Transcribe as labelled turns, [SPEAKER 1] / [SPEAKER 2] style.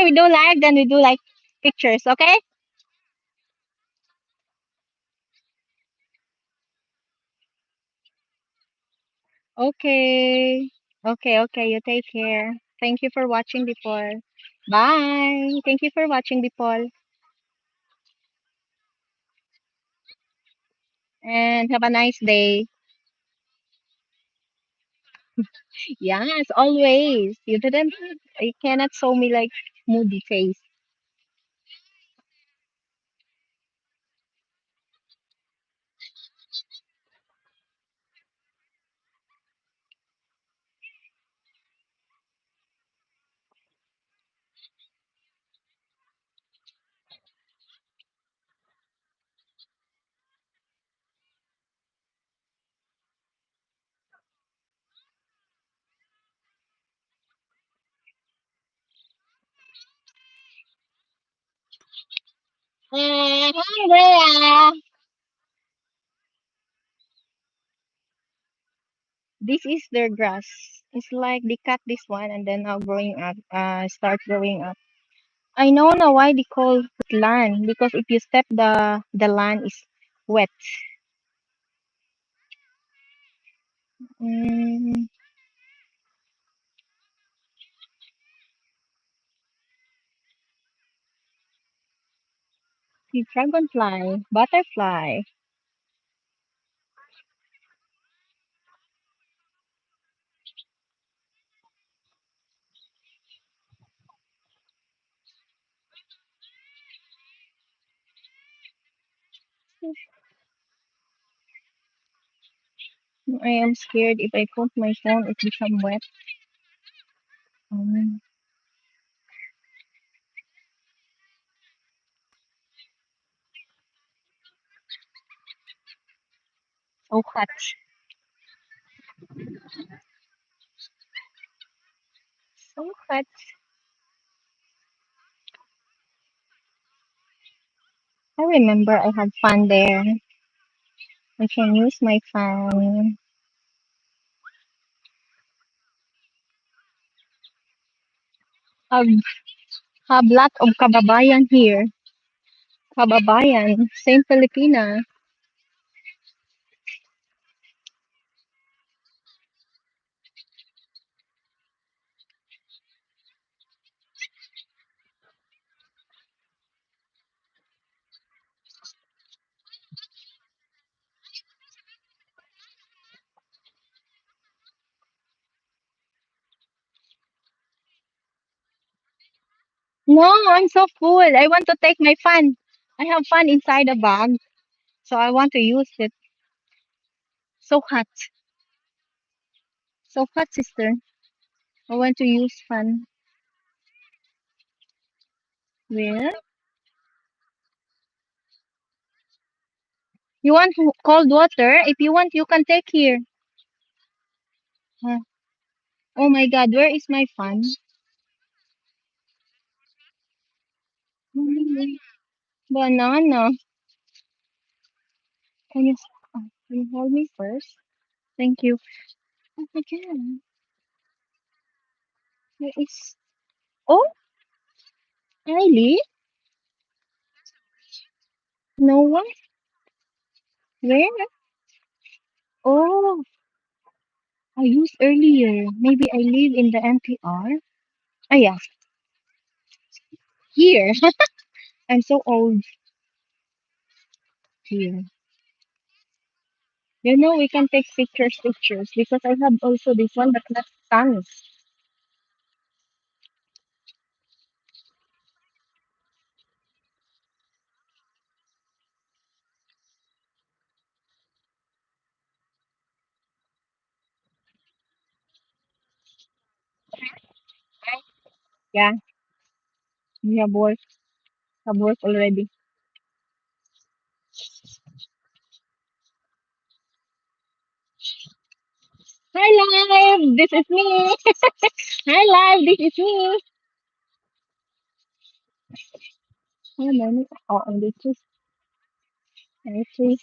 [SPEAKER 1] we do live, then we do like pictures, okay? Okay. Okay, okay. You take care. Thank you for watching, Bipol. Bye. Thank you for watching, Bipol. And have a nice day. Yes, always. You cannot show me like moody face. Hi, Rhea. This is their grass. It's like they cut this one and then now growing up, start growing up. I know now why they call it land because if you step the land is wet. Mm, the dragonfly, butterfly. I am scared if I put my phone it become wet. Mm, so hot, so hot. I remember I had fun there. I can use my fan. Have have lot of kababayan here. Kababayan, same Filipina. No, I'm so full. I want to take my fan. I have fan inside the bag, so I want to use it. So hot, so hot, sister. I want to use fan. Where? You want cold water? If you want, you can take here. Huh. Oh my God, where is my fan? Banana. Can you, can you hold me first? Thank you. Oh my God. Where is? Oh, really? No one? Where? Oh, I used earlier. Maybe I live in the NPR. Ah, yeah, here. I'm so old here. You know, we can take pictures because I have also this one, but not tons. Yeah, we have work already. Hi, live. This is me. Hi, live. This is me. How many? Oh, only two. Only three.